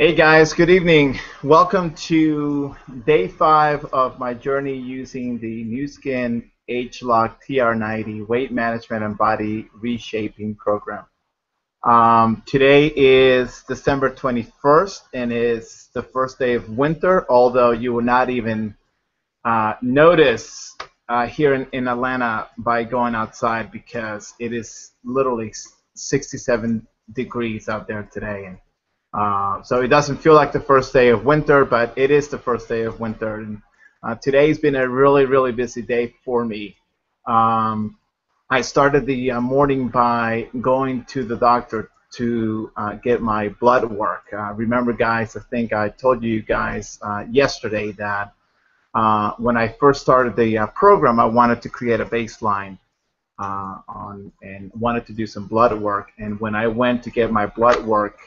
Hey guys, good evening. Welcome to day 5 of my journey using the Nu Skin ageLOC TR90 weight management and body reshaping program. Today is December 21st and it's the first day of winter, although you will not even notice here in Atlanta by going outside because it is literally 67 degrees out there today. And so it doesn't feel like the first day of winter, but it is the first day of winter. And today's been a really, really busy day for me. I started the morning by going to the doctor to get my blood work. Remember, guys, I think I told you guys yesterday that when I first started the program, I wanted to create a baseline and wanted to do some blood work. And when I went to get my blood work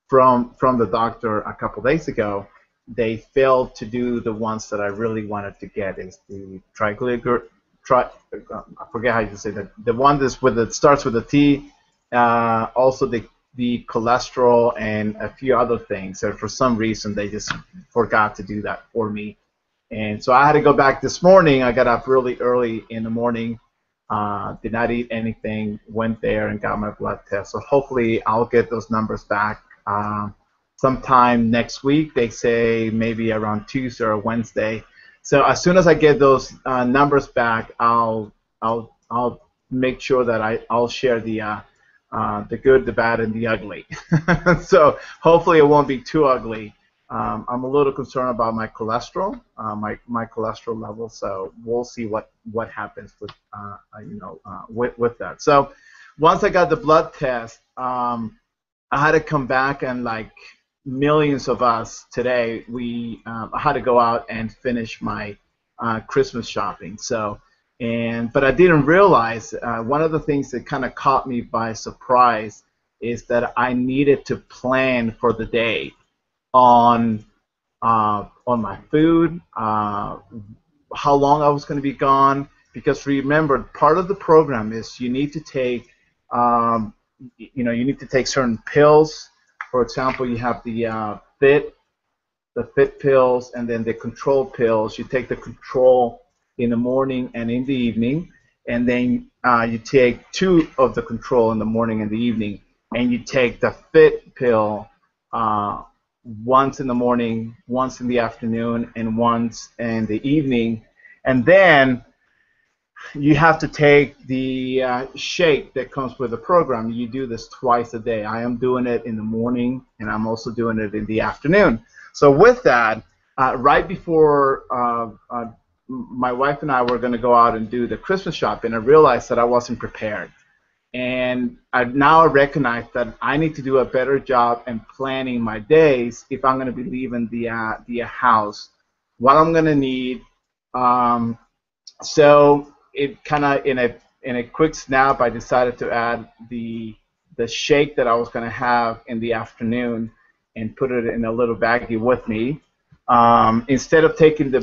from the doctor a couple days ago, they failed to do the ones that I really wanted to get. Is the I forget how you say that. The one that's with it starts with a T. Also the cholesterol and a few other things. So for some reason they just forgot to do that for me. And so I had to go back this morning. I got up really early in the morning, did not eat anything, went there and got my blood test. So hopefully I'll get those numbers back sometime next week. They say maybe around Tuesday or Wednesday. So as soon as I get those numbers back, I'll make sure that I'll share the good, the bad, and the ugly. So hopefully it won't be too ugly. I'm a little concerned about my cholesterol, my cholesterol level. So we'll see what happens with that. So once I got the blood test, I had to come back, and like millions of us today, I had to go out and finish my Christmas shopping. But I didn't realize one of the things that kind of caught me by surprise is that I needed to plan for the day on my food, how long I was going to be gone. Because remember, part of the program is you need to take you need to take certain pills. For example, you have the fit pills, and then the control pills. You take the control in the morning and in the evening, and then you take 2 of the control in the morning and the evening, and you take the fit pill once in the morning, once in the afternoon, and once in the evening. And then you have to take the shake that comes with the program. You do this twice a day. I am doing it in the morning, and I'm also doing it in the afternoon. So with that, right before my wife and I were going to go out and do the Christmas shopping, I realized that I wasn't prepared. And now I recognize that I need to do a better job in planning my days if I'm going to be leaving the house, what I'm going to need. So it kind of in a quick snap, I decided to add the shake that I was going to have in the afternoon and put it in a little baggie with me. Instead of taking the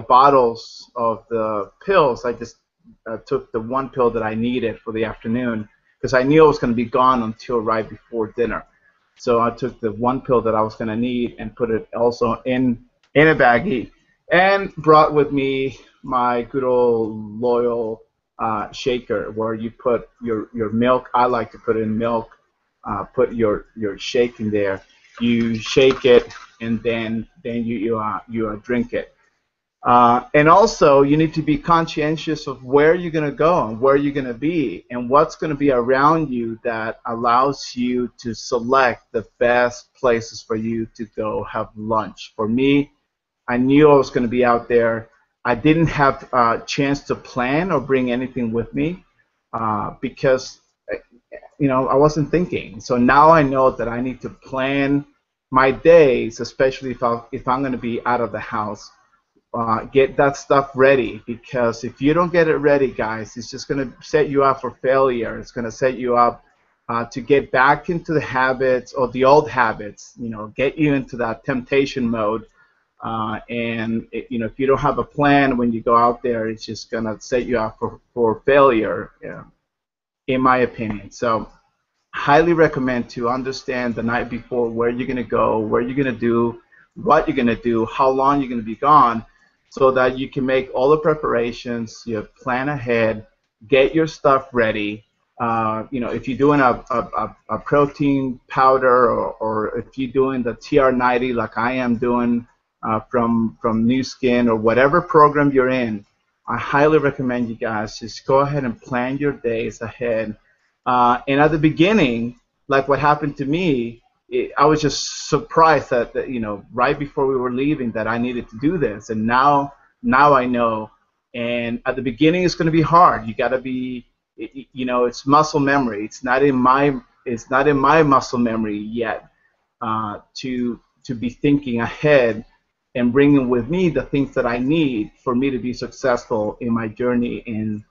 bottles of the pills, I just took the one pill that I needed for the afternoon because I knew I was going to be gone until right before dinner. So I took the one pill that I was going to need and put it also in a baggie, and brought with me my good old loyal shaker where you put your milk. I like to put in milk. Put your shake in there. You shake it, and then you drink it. And also, you need to be conscientious of where you're going to go and where you're going to be and what's going to be around you that allows you to select the best places for you to go have lunch. For me, I knew I was going to be out there. I didn't have a chance to plan or bring anything with me because I wasn't thinking. So now I know that I need to plan my days, especially if I'm going to be out of the house. Get that stuff ready, because if you don't get it ready, guys, it's just going to set you up for failure. It's going to set you up to get back into the habits or the old habits, get you into that temptation mode. If you don't have a plan when you go out there, it's just going to set you up for failure, in my opinion. So highly recommend to understand the night before where you're going to go, where you're going to do, what you're going to do, how long you're going to be gone, so that you can make all the preparations, you plan ahead, get your stuff ready. If you're doing a protein powder, or if you're doing the TR90 like I am doing from Nu Skin, or whatever program you're in, I highly recommend you guys just go ahead and plan your days ahead. And at the beginning, like what happened to me, I was just surprised that right before we were leaving, that I needed to do this, and now I know. And at the beginning, it's going to be hard. You got to be, it's muscle memory. It's not in my muscle memory yet, to be thinking ahead and bringing with me the things that I need for me to be successful in my journey in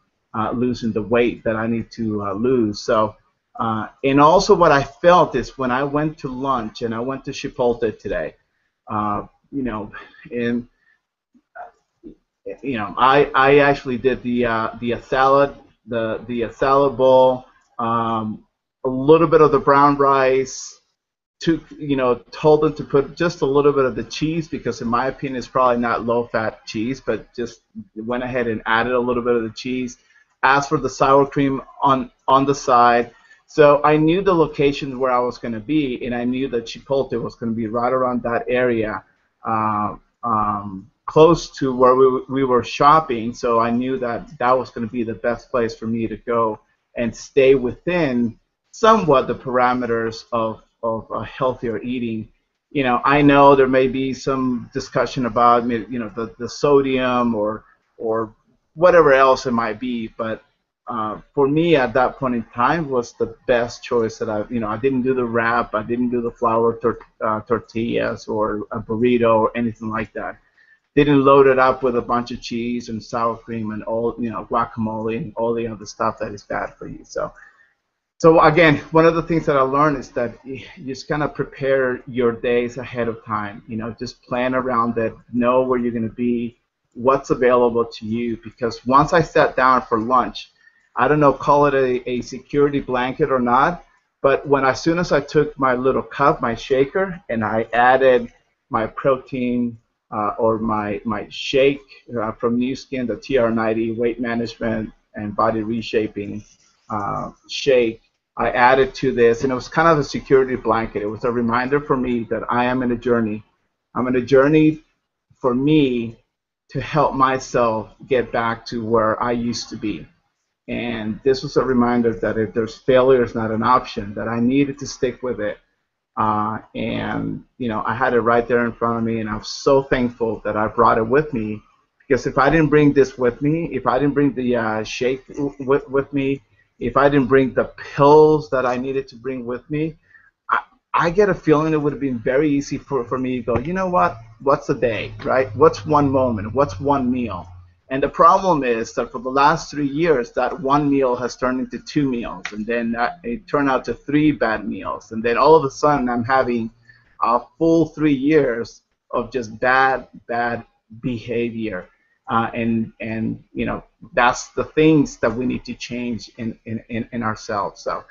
losing the weight that I need to lose. So, and also what I felt is when I went to lunch, and I went to Chipotle today, and I actually did the salad, the salad bowl, a little bit of the brown rice. Told them to put just a little bit of the cheese, because in my opinion it's probably not low-fat cheese, but just went ahead and added a little bit of the cheese. Asked for the sour cream on the side. So I knew the locations where I was going to be, and I knew that Chipotle was going to be right around that area, close to where we were shopping. So I knew that that was going to be the best place for me to go and stay within somewhat the parameters of healthier eating. I know there may be some discussion about the sodium or whatever else it might be, but for me at that point in time was the best choice that I didn't do the wrap, I didn't do the flour tortillas or a burrito or anything like that. Didn't load it up with a bunch of cheese and sour cream and all guacamole and all the other stuff that is bad for you. So again, one of the things that I learned is that you just kind of prepare your days ahead of time. Just plan around it, know where you're going to be, what's available to you. Because once I sat down for lunch, I don't know, call it a security blanket or not, but as soon as I took my little cup, my shaker, and I added my protein or my shake from Nu Skin, the TR90 weight management and body reshaping shake, I added to this, and it was kind of a security blanket. It was a reminder for me that I am in a journey. I'm in a journey for me to help myself get back to where I used to be. And this was a reminder that if there's failure is not an option, that I needed to stick with it. And I had it right there in front of me, and I'm so thankful that I brought it with me, because if I didn't bring this with me, if I didn't bring the shake with me, if I didn't bring the pills that I needed to bring with me, I get a feeling it would have been very easy for me to go, you know what, what's a day, right? What's one moment? What's one meal? And the problem is that for the last 3 years, that one meal has turned into 2 meals, and then it turned out to 3 bad meals. And then all of a sudden, I'm having a full 3 years of just bad behavior. And that's the things that we need to change in ourselves. So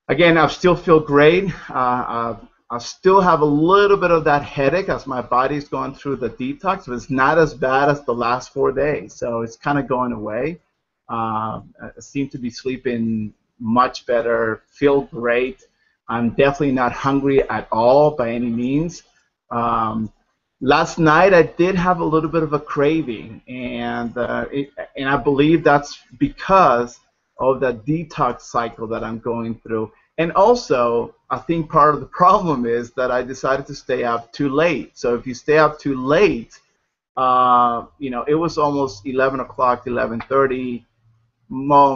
again, I still feel great. I still have a little bit of that headache as my body's going through the detox, but it's not as bad as the last 4 days. So it's kind of going away. I seem to be sleeping much better, feel great. I'm definitely not hungry at all by any means. Last night I did have a little bit of a craving, and I believe that's because of the detox cycle that I'm going through. And also, I think part of the problem is that I decided to stay up too late. So if you stay up too late, it was almost 11 o'clock, 11:30,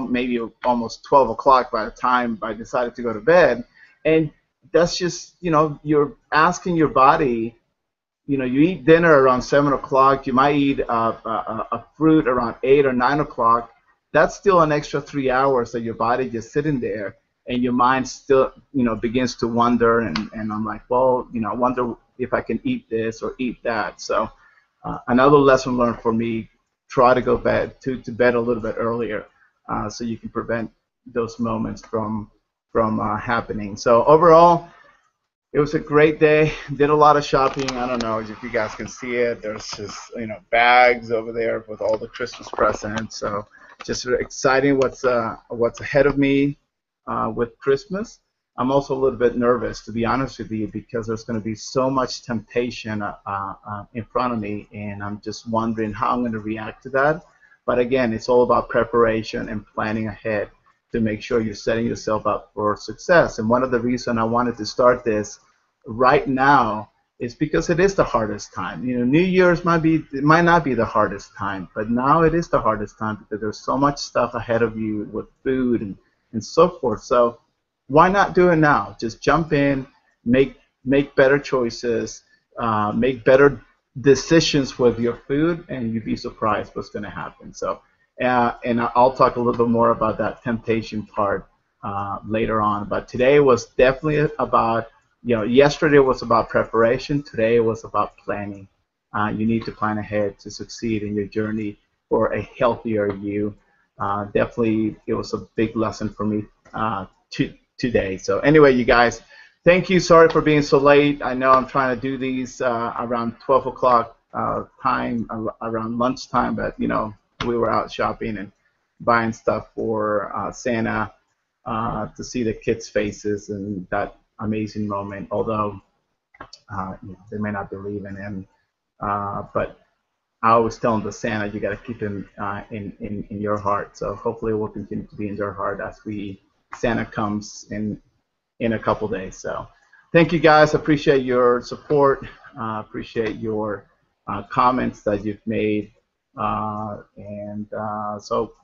maybe almost 12 o'clock by the time I decided to go to bed. And that's just, you're asking your body, you eat dinner around 7 o'clock, you might eat a fruit around 8 or 9 o'clock. That's still an extra 3 hours that your body just sitting there, and your mind still, begins to wonder, and I'm like, well, I wonder if I can eat this or eat that. So another lesson learned for me, try to go to bed a little bit earlier, so you can prevent those moments from from happening. So overall, it was a great day. Did a lot of shopping. I don't know if you guys can see it. There's just bags over there with all the Christmas presents. So just really exciting what's ahead of me with Christmas. I'm also a little bit nervous, to be honest with you, because there's going to be so much temptation in front of me, and I'm just wondering how I'm going to react to that. But again, it's all about preparation and planning ahead to make sure you're setting yourself up for success. And one of the reasons I wanted to start this right now is because it is the hardest time. New Year's might not be the hardest time, but now it is the hardest time because there's so much stuff ahead of you with food and so forth. So why not do it now? Just jump in, make better choices, make better decisions with your food, and you'd be surprised what's going to happen. So and I'll talk a little bit more about that temptation part later on. But today was definitely about, yesterday was about preparation. Today was about planning. You need to plan ahead to succeed in your journey for a healthier you. Definitely, it was a big lesson for me today. So anyway, you guys, thank you. Sorry for being so late. I know I'm trying to do these around 12 o'clock time, around lunchtime, but we were out shopping and buying stuff for Santa to see the kids' faces and that amazing moment. Although they may not believe in him, but I always tell them, the Santa, you got to keep him in your heart. So hopefully, it will continue to be in your heart as Santa comes in a couple days. So thank you guys. Appreciate your support. Appreciate your comments that you've made. So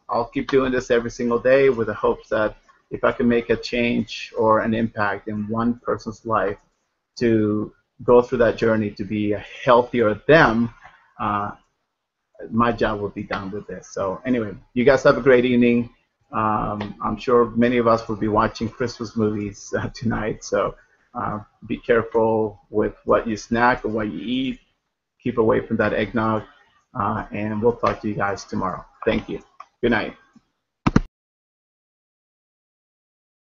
I'll keep doing this every single day with the hopes that if I can make a change or an impact in one person's life to go through that journey to be a healthier them, my job will be done with this. So anyway, you guys have a great evening. I'm sure many of us will be watching Christmas movies tonight, so be careful with what you snack or what you eat. Keep away from that eggnog. And we'll talk to you guys tomorrow. Thank you. Good night.